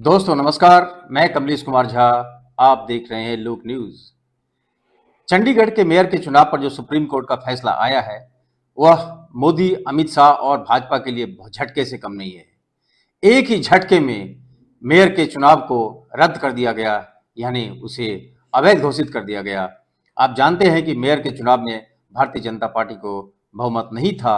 दोस्तों नमस्कार, मैं कमलेश कुमार झा। आप देख रहे हैं लोक न्यूज। चंडीगढ़ के मेयर के चुनाव पर जो सुप्रीम कोर्ट का फैसला आया है वह मोदी, अमित शाह और भाजपा के लिए झटके से कम नहीं है। एक ही झटके में मेयर के चुनाव को रद्द कर दिया गया, यानी उसे अवैध घोषित कर दिया गया। आप जानते हैं कि मेयर के चुनाव में भारतीय जनता पार्टी को बहुमत नहीं था,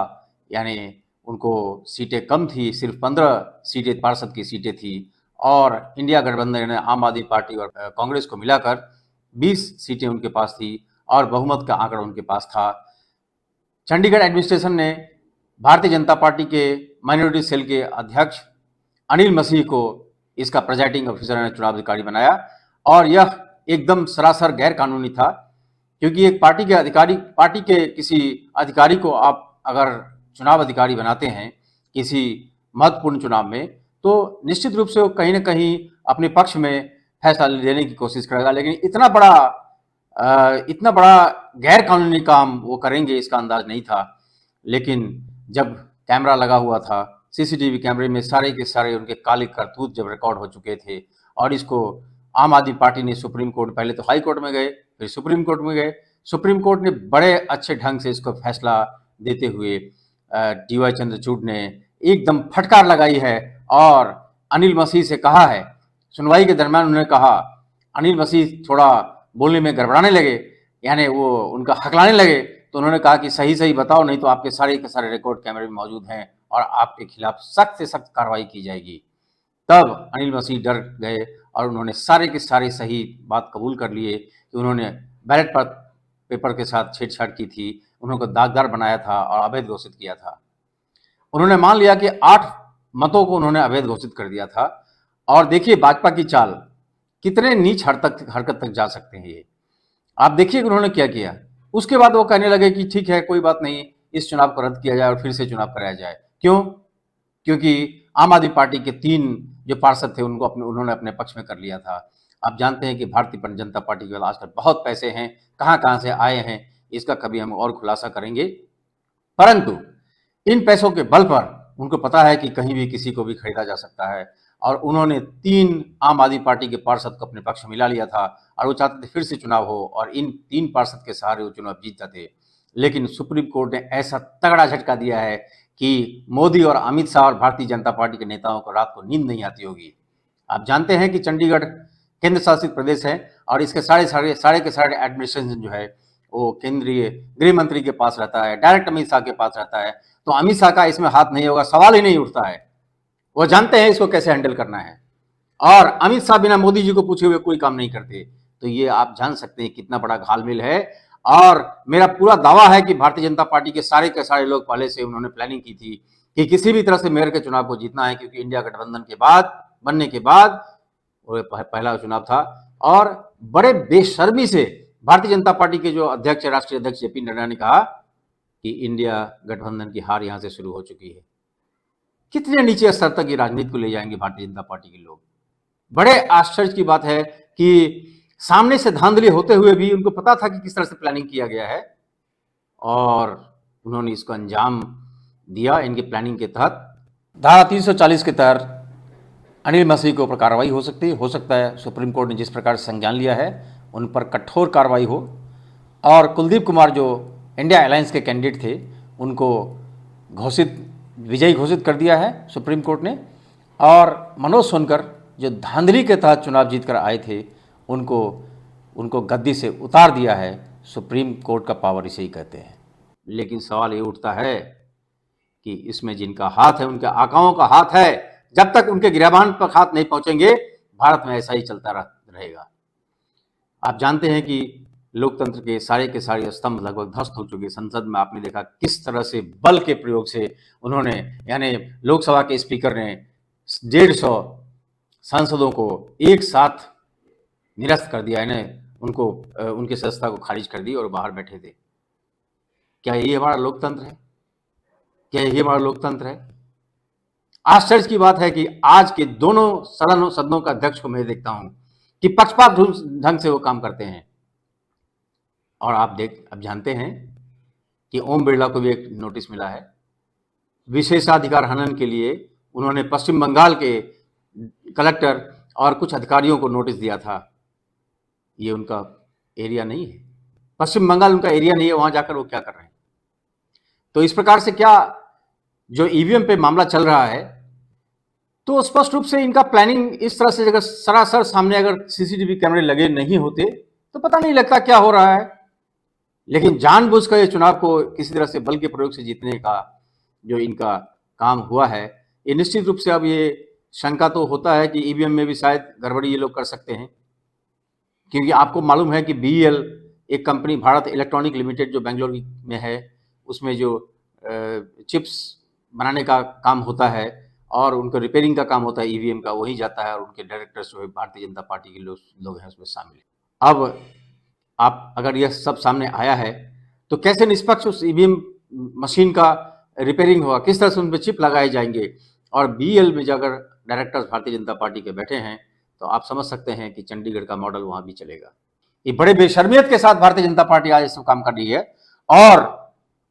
यानी उनको सीटें कम थी, सिर्फ 15 सीटें पार्षद की सीटें थी और इंडिया गठबंधन ने आम आदमी पार्टी और कांग्रेस को मिलाकर 20 सीटें उनके पास थी और बहुमत का आंकड़ा उनके पास था। चंडीगढ़ एडमिनिस्ट्रेशन ने भारतीय जनता पार्टी के माइनॉरिटी सेल के अध्यक्ष अनिल मसीह को इसका प्रेजाइडिंग ऑफिसर ने चुनाव अधिकारी बनाया और यह एकदम सरासर गैर कानूनी था, क्योंकि एक पार्टी के किसी अधिकारी को आप अगर चुनाव अधिकारी बनाते हैं किसी महत्वपूर्ण चुनाव में, तो निश्चित रूप से वो कहीं ना कहीं अपने पक्ष में फैसला लेने की कोशिश करेगा, लेकिन इतना बड़ा गैर कानूनी काम वो करेंगे इसका अंदाज नहीं था। लेकिन जब कैमरा लगा हुआ था, सीसीटीवी कैमरे में सारे के सारे उनके काले करतूत जब रिकॉर्ड हो चुके थे और इसको आम आदमी पार्टी ने सुप्रीम कोर्ट, पहले तो हाई कोर्ट में गए, फिर सुप्रीम कोर्ट में गए। सुप्रीम कोर्ट ने बड़े अच्छे ढंग से इसको फैसला देते हुए DY चंद्रचूड़ ने एकदम फटकार लगाई है और अनिल मसीह से कहा है, सुनवाई के दरमियान उन्होंने कहा, अनिल मसीह थोड़ा बोलने में गड़बड़ाने लगे, यानी वो उनका हकलाने लगे, तो उन्होंने कहा कि सही सही बताओ, नहीं तो आपके सारे के सारे रिकॉर्ड कैमरे में मौजूद हैं और आपके खिलाफ सख्त से सख्त कार्रवाई की जाएगी। तब अनिल मसीह डर गए और उन्होंने सारे के सारे सही बात कबूल कर लिए कि उन्होंने बैलेट पेपर के साथ छेड़छाड़ की थी, उन्होंने दागदार बनाया था और अवैध घोषित किया था। उन्होंने मान लिया कि 8 मतों को उन्होंने अवैध घोषित कर दिया था। और देखिए भाजपा की चाल, कितने नीच हरकत तक जा सकते हैं ये। आप देखिए कि उन्होंने क्या किया। उसके बाद वो कहने लगे कि ठीक है, कोई बात नहीं, इस चुनाव को रद्द किया जाए और फिर से चुनाव कराया जाए। क्यों? क्योंकि आम आदमी पार्टी के 3 जो पार्षद थे उन्होंने अपने पक्ष में कर लिया था। आप जानते हैं कि भारतीय जनता पार्टी के पास आजकल बहुत पैसे हैं, कहाँ से आए हैं इसका कभी हम और खुलासा करेंगे, परंतु इन पैसों के बल पर उनको पता है कि कहीं भी किसी को भी खरीदा जा सकता है और उन्होंने 3 आम आदमी पार्टी के पार्षद को अपने पक्ष में मिला लिया था और वो चाहते थे फिर से चुनाव हो और इन 3 पार्षद के सहारे वो चुनाव जीतते थे। लेकिन सुप्रीम कोर्ट ने ऐसा तगड़ा झटका दिया है कि मोदी और अमित शाह और भारतीय जनता पार्टी के नेताओं को रात को नींद नहीं आती होगी। आप जानते हैं कि चंडीगढ़ केंद्र शासित प्रदेश है और इसके सारे के सारे एडमिनिस्ट्रेशन जो है वो केंद्रीय गृह मंत्री के पास रहता है, डायरेक्ट अमित शाह के पास रहता है, तो अमित शाह का इसमें हाथ नहीं होगा, सवाल ही नहीं उठता है। वो जानते हैं इसको कैसे हैंडल करना है और अमित शाह बिना मोदी जी को पूछे हुए कोई काम नहीं करते। तो ये आप जान सकते हैं कितना बड़ा घालमेल है। और मेरा पूरा दावा है कि भारतीय जनता पार्टी के सारे लोग पहले से उन्होंने प्लानिंग की थी कि किसी भी तरह से मेयर के चुनाव को जीतना है, क्योंकि इंडिया गठबंधन के बाद बनने के बाद वो पहला चुनाव था और बड़े बेशर्मी से भारतीय जनता पार्टी के जो अध्यक्ष, राष्ट्रीय अध्यक्ष JP नड्डा ने कहा कि इंडिया गठबंधन की हार यहां से शुरू हो चुकी है। कितने नीचे स्तर तक ये राजनीति को ले जाएंगे भारतीय जनता पार्टी के लोग। बड़े आश्चर्य की बात है कि सामने से धांधली होते हुए भी उनको पता था कि किस तरह से प्लानिंग किया गया है और उन्होंने इसको अंजाम दिया। इनकी प्लानिंग के तहत धारा 340 के तहत अनिल मसीह के ऊपर कार्रवाई हो सकता है। सुप्रीम कोर्ट ने जिस प्रकार से संज्ञान लिया है उन पर कठोर कार्रवाई हो और कुलदीप कुमार जो इंडिया अलायंस के कैंडिडेट थे उनको विजयी घोषित कर दिया है सुप्रीम कोर्ट ने। और मनोज सोनकर जो धांधली के तहत चुनाव जीतकर आए थे उनको गद्दी से उतार दिया है। सुप्रीम कोर्ट का पावर इसे ही कहते हैं। लेकिन सवाल ये उठता है कि इसमें जिनका हाथ है, उनके आकाओं का हाथ है, जब तक उनके गिरबान पर हाथ नहीं पहुंचेंगे भारत में ऐसा ही चलता रहेगा। आप जानते हैं कि लोकतंत्र के सारे स्तंभ लगभग ध्वस्त हो चुके। संसद में आपने देखा किस तरह से बल के प्रयोग से उन्होंने, यानी लोकसभा के स्पीकर ने 150 सांसदों को एक साथ निरस्त कर दिया, यानी उनको उनकी सदस्यता को खारिज कर दी और बाहर बैठे थे। क्या यही हमारा लोकतंत्र है? क्या यही हमारा लोकतंत्र है? आश्चर्य की बात है कि आज के दोनों सदनों का अध्यक्ष को मैं देखता हूं कि पक्षपात ढंग से वो काम करते हैं। और आप जानते हैं कि ओम बिरला को भी एक नोटिस मिला है विशेषाधिकार हनन के लिए। उन्होंने पश्चिम बंगाल के कलेक्टर और कुछ अधिकारियों को नोटिस दिया था। ये उनका एरिया नहीं है, पश्चिम बंगाल उनका एरिया नहीं है, वहां जाकर वो क्या कर रहे हैं। तो इस प्रकार से क्या जो ईवीएम पे मामला चल रहा है, तो स्पष्ट रूप से इनका प्लानिंग इस तरह से, अगर सरासर सामने अगर सीसीटीवी कैमरे लगे नहीं होते तो पता नहीं लगता क्या हो रहा है। लेकिन जानबूझकर ये चुनाव को किसी तरह से बल के प्रयोग से जीतने का जो इनका काम हुआ है, ये निश्चित रूप से अब ये शंका तो होता है कि ईवीएम में भी शायद गड़बड़ी ये लोग कर सकते हैं, क्योंकि आपको मालूम है कि बीईएल एक कंपनी भारत इलेक्ट्रॉनिक लिमिटेड जो बेंगलोर में है, उसमें जो चिप्स बनाने का काम होता है और उनको रिपेयरिंग का काम होता है ईवीएम का, वही जाता है और उनके डायरेक्टर्स जो है भारतीय जनता पार्टी के लोग हैं उसमें शामिल। अब आप अगर यह सब सामने आया है तो कैसे निष्पक्ष उस ईवीएम मशीन का रिपेयरिंग होगा, किस तरह से उन पर चिप लगाए जाएंगे, और बीईएल में जो अगर डायरेक्टर्स भारतीय जनता पार्टी के बैठे हैं तो आप समझ सकते हैं कि चंडीगढ़ का मॉडल वहां भी चलेगा। ये बड़े बेशर्मियत के साथ भारतीय जनता पार्टी आज सब काम कर रही है, और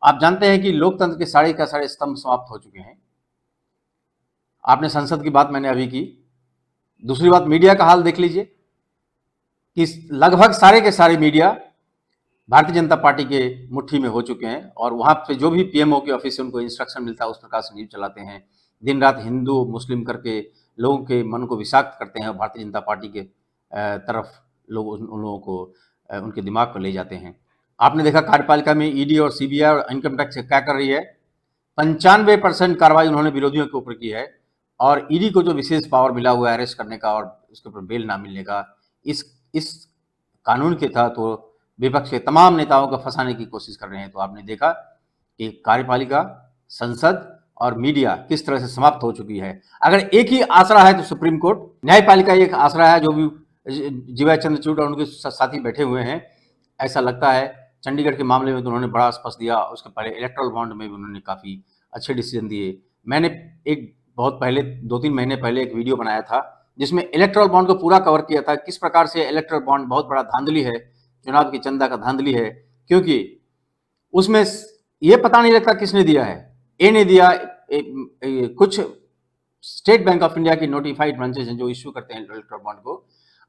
आप जानते हैं कि लोकतंत्र के सारे का सारे स्तंभ समाप्त हो चुके हैं। आपने संसद की बात मैंने अभी की, दूसरी बात मीडिया का हाल देख लीजिए कि लगभग सारे के सारे मीडिया भारतीय जनता पार्टी के मुट्ठी में हो चुके हैं, और वहां पे जो भी पीएमओ के ऑफिस से उनको इंस्ट्रक्शन मिलता है उस प्रकार से न्यूज चलाते हैं, दिन रात हिंदू मुस्लिम करके लोगों के मन को विषाक्त करते हैं और भारतीय जनता पार्टी के तरफ लोग उन लोगों को उनके दिमाग को ले जाते हैं। आपने देखा कार्यपालिका में ईडी और सीबीआई और इनकम टैक्स क्या कर रही है, 95% कार्रवाई उन्होंने विरोधियों के ऊपर की है, और ईडी को जो विशेष पावर मिला हुआ है अरेस्ट करने का और उसके ऊपर बेल ना मिलने का, इस कानून के तहत तो विपक्ष के तमाम नेताओं को फंसाने की कोशिश कर रहे हैं। तो आपने देखा कि कार्यपालिका, संसद और मीडिया किस तरह से समाप्त हो चुकी है। अगर एक ही आसरा है तो सुप्रीम कोर्ट, न्यायपालिका एक आसरा है, जो भी जीवा चंद्रचूड़ और उनके साथी बैठे हुए हैं। ऐसा लगता है चंडीगढ़ के मामले में तो उन्होंने बड़ा स्पष्ट दिया, उसके पहले इलेक्ट्रल बॉन्ड में भी उन्होंने काफ़ी अच्छे डिसीजन दिए। मैंने एक बहुत पहले 2-3 महीने पहले एक वीडियो बनाया था जिसमें इलेक्ट्रल बॉन्ड को पूरा कवर किया था, किस प्रकार से इलेक्ट्रल बॉन्ड बहुत बड़ा धांधली है, चुनाव की चंदा का धांधली है, क्योंकि उसमें ये पता नहीं लगता किसने दिया है। ए ने दिया, कुछ स्टेट बैंक ऑफ इंडिया की नोटिफाइड ब्रांचेज हैं जो इश्यू करते हैं इलेक्ट्रल बॉन्ड को,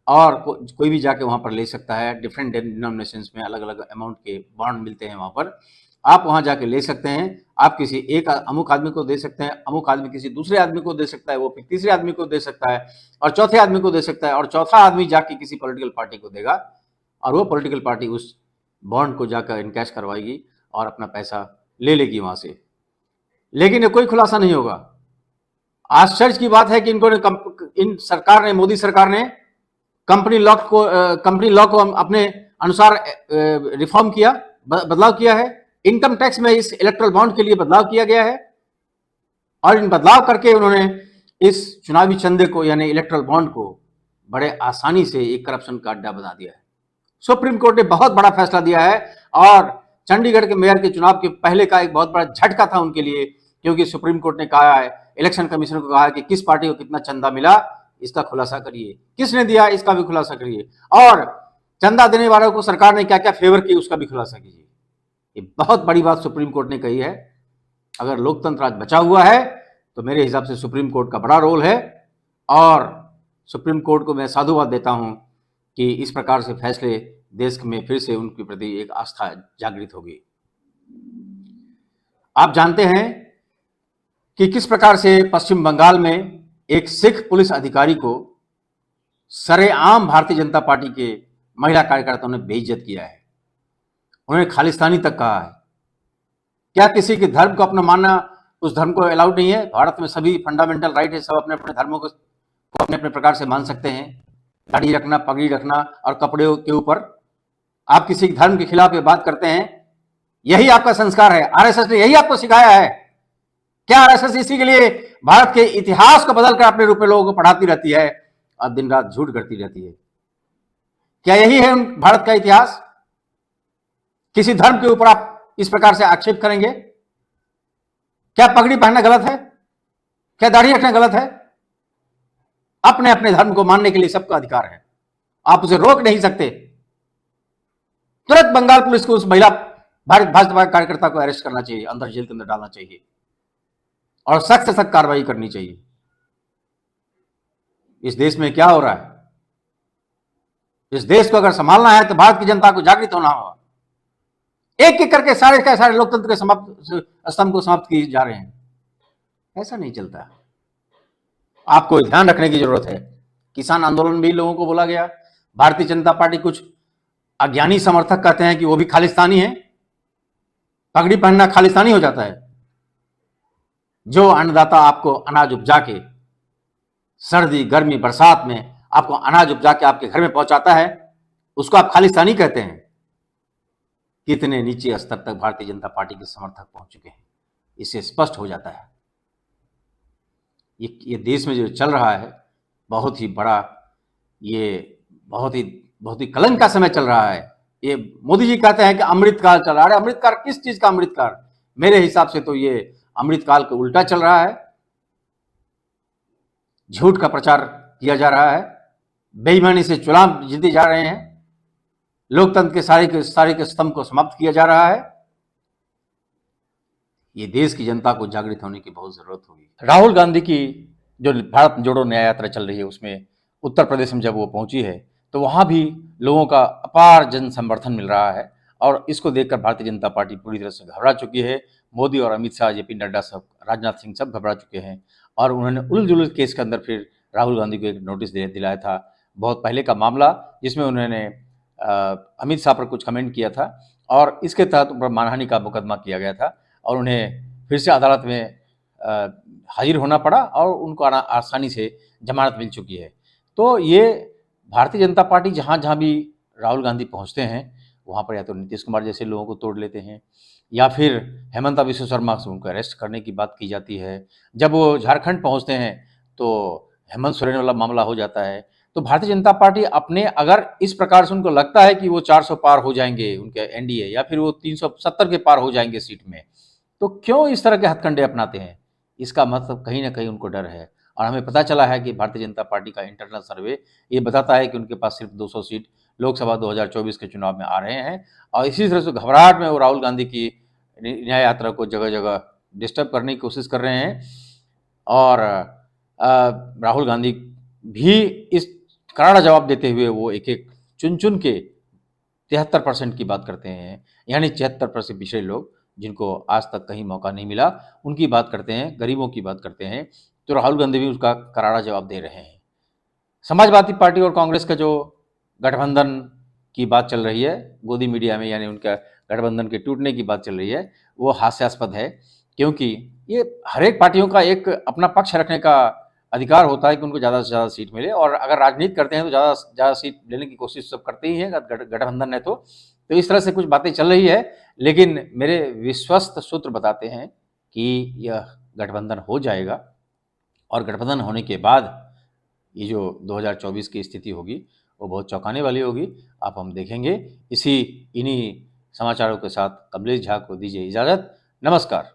और कोई भी जाके वहां पर ले सकता है। डिफरेंट डिनोमिनेशंस में अलग अलग अमाउंट के बॉन्ड मिलते हैं, वहां पर आप वहां जाके ले सकते हैं। आप किसी एक अमुक आदमी को दे सकते हैं, अमुक आदमी किसी दूसरे आदमी को दे सकता है, वो फिर तीसरे आदमी को दे सकता है और चौथे आदमी को दे सकता है, और चौथा आदमी जाके किसी पॉलिटिकल पार्टी को देगा और वो पॉलिटिकल पार्टी उस बॉन्ड को जाकर इनकैश करवाएगी और अपना पैसा ले लेगी वहां से। लेकिन ये कोई खुलासा नहीं होगा। आश्चर्य की बात है कि इन सरकार ने, मोदी सरकार ने कंपनी लॉ को अपने अनुसार रिफॉर्म किया, बदलाव किया है। इनकम टैक्स में इस इलेक्ट्रल बॉन्ड के लिए बदलाव किया गया है, और इन बदलाव करके उन्होंने इस चुनावी चंदे को यानी इलेक्ट्रल बॉन्ड को बड़े आसानी से एक करप्शन का अड्डा बना दिया है। सुप्रीम कोर्ट ने बहुत बड़ा फैसला दिया है, और चंडीगढ़ के मेयर के चुनाव के पहले का एक बहुत बड़ा झटका था उनके लिए, क्योंकि सुप्रीम कोर्ट ने कहा है, इलेक्शन कमीशन को कहा है कि किस पार्टी को कितना चंदा मिला इसका खुलासा करिए, किसने दिया इसका भी खुलासा करिए, और चंदा देने वालों को सरकार ने क्या क्या फेवर की उसका भी खुलासा कीजिए। ये बहुत बड़ी बात सुप्रीम कोर्ट ने कही है। अगर लोकतंत्र आज बचा हुआ है तो मेरे हिसाब से सुप्रीम कोर्ट का बड़ा रोल है, और सुप्रीम कोर्ट को मैं साधुवाद देता हूं कि इस प्रकार से फैसले देश में फिर से उनके प्रति एक आस्था जागृत होगी। आप जानते हैं कि किस प्रकार से पश्चिम बंगाल में एक सिख पुलिस अधिकारी को सरेआम भारतीय जनता पार्टी के महिला कार्यकर्ताओं ने बेइज्जत किया है, उन्होंने खालिस्तानी तक कहा है। क्या किसी के धर्म को अपना मानना उस धर्म को अलाउड नहीं है? भारत में सभी फंडामेंटल राइट है, सब अपने अपने धर्मों को अपने अपने प्रकार से मान सकते हैं। दाढ़ी रखना, पगड़ी रखना और कपड़े के ऊपर आप किसी धर्म के खिलाफ ये बात करते हैं, यही आपका संस्कार है। आरएसएस ने यही आपको सिखाया है क्या? आरएसएस इसी के लिए भारत के इतिहास को बदलकर अपने रूप में लोगों को पढ़ाती रहती है और दिन रात झूठ करती रहती है। क्या यही है भारत का इतिहास? किसी धर्म के ऊपर आप इस प्रकार से आक्षेप करेंगे? क्या पगड़ी पहनना गलत है? क्या दाढ़ी रखना गलत है? अपने अपने धर्म को मानने के लिए सबका अधिकार है, आप उसे रोक नहीं सकते। तुरंत बंगाल पुलिस को उस महिला भारत भाजपा कार्यकर्ता को अरेस्ट करना चाहिए, अंदर जेल के अंदर डालना चाहिए और सख्त से सख्त कार्रवाई करनी चाहिए। इस देश में क्या हो रहा है? इस देश को अगर संभालना है तो भारत की जनता को जागृत होना होगा। एक एक करके सारे के सारे लोकतंत्र के स्तंभ को समाप्त किए जा रहे हैं। ऐसा नहीं चलता। आपको ध्यान रखने की जरूरत है। किसान आंदोलन भी लोगों को बोला गया। भारतीय जनता पार्टी कुछ अज्ञानी समर्थक कहते हैं कि वो भी खालिस्तानी है। पगड़ी पहनना खालिस्तानी हो जाता है? जो अन्नदाता आपको अनाज उपजा के सर्दी गर्मी बरसात में आपको अनाज उपजा के आपके घर में पहुंचाता है, उसको आप खालिस्तानी कहते हैं? कितने नीचे स्तर तक भारतीय जनता पार्टी के समर्थक पहुंच चुके हैं, इससे स्पष्ट हो जाता है। ये देश में जो चल रहा है बहुत ही बड़ा, ये बहुत ही कलंक का समय चल रहा है। ये मोदी जी कहते हैं कि अमृतकाल चल रहा है। अमृतकाल किस चीज का अमृतकाल? मेरे हिसाब से तो ये अमृतकाल के उल्टा चल रहा है। झूठ का प्रचार किया जा रहा है, बेईमानी से चुनाव जीते जा रहे हैं, लोकतंत्र के सारे के स्तंभ को समाप्त किया जा रहा है। ये देश की जनता को जागृत होने की बहुत जरूरत होगी। राहुल गांधी की जो भारत जोड़ो न्याय यात्रा चल रही है, उसमें उत्तर प्रदेश में जब वो पहुंची है तो वहां भी लोगों का अपार जन समर्थन मिल रहा है और इसको देखकर भारतीय जनता पार्टी पूरी तरह से घबरा चुकी है। मोदी और अमित शाह, जेपी नड्डा, सब, राजनाथ सिंह सब घबरा चुके हैं और उन्होंने उलझुल केस के अंदर फिर राहुल गांधी को एक नोटिस दिलाया था। बहुत पहले का मामला जिसमें उन्होंने अमित शाह पर कुछ कमेंट किया था और इसके तहत उन पर मानहानि का मुकदमा किया गया था और उन्हें फिर से अदालत में हाजिर होना पड़ा और उनको आसानी से जमानत मिल चुकी है। तो ये भारतीय जनता पार्टी जहाँ जहाँ भी राहुल गांधी पहुँचते हैं वहाँ पर या तो नीतीश कुमार जैसे लोगों को तोड़ लेते हैं या फिर हेमंता बिस्वा शर्मा से उनको अरेस्ट करने की बात की जाती है। जब वो झारखंड पहुँचते हैं तो हेमंत सोरेन वाला मामला हो जाता है। तो भारतीय जनता पार्टी अपने, अगर इस प्रकार से उनको लगता है कि वो 400 पार हो जाएंगे उनके एनडीए, या फिर वो 370 के पार हो जाएंगे सीट में, तो क्यों इस तरह के हथकंडे अपनाते हैं? इसका मतलब कहीं ना कहीं उनको डर है। और हमें पता चला है कि भारतीय जनता पार्टी का इंटरनल सर्वे ये बताता है कि उनके पास सिर्फ 200 सीट लोकसभा 2024 के चुनाव में आ रहे हैं और इसी तरह से घबराहट में वो राहुल गांधी की न्याय यात्रा को जगह जगह डिस्टर्ब करने की कोशिश कर रहे हैं। और राहुल गांधी भी इस करारा जवाब देते हुए वो एक एक चुन चुन के 73% की बात करते हैं, यानी 76% पिछड़े लोग जिनको आज तक कहीं मौका नहीं मिला उनकी बात करते हैं, गरीबों की बात करते हैं। तो राहुल गांधी भी उसका करारा जवाब दे रहे हैं। समाजवादी पार्टी और कांग्रेस का जो गठबंधन की बात चल रही है गोदी मीडिया में, यानी उनका गठबंधन के टूटने की बात चल रही है, वो हास्यास्पद है क्योंकि ये हर एक पार्टियों का एक अपना पक्ष रखने का अधिकार होता है कि उनको ज़्यादा से ज़्यादा सीट मिले और अगर राजनीति करते हैं तो ज़्यादा से ज़्यादा सीट लेने की कोशिश सब करते ही हैं गठबंधन है। तो इस तरह से कुछ बातें चल रही है, लेकिन मेरे विश्वस्त सूत्र बताते हैं कि यह गठबंधन हो जाएगा और गठबंधन होने के बाद ये जो 2024 की स्थिति होगी वो बहुत चौंकाने वाली होगी। आप हम देखेंगे। इन्हीं समाचारों के साथ कमलेश झा को दीजिए इजाज़त। नमस्कार।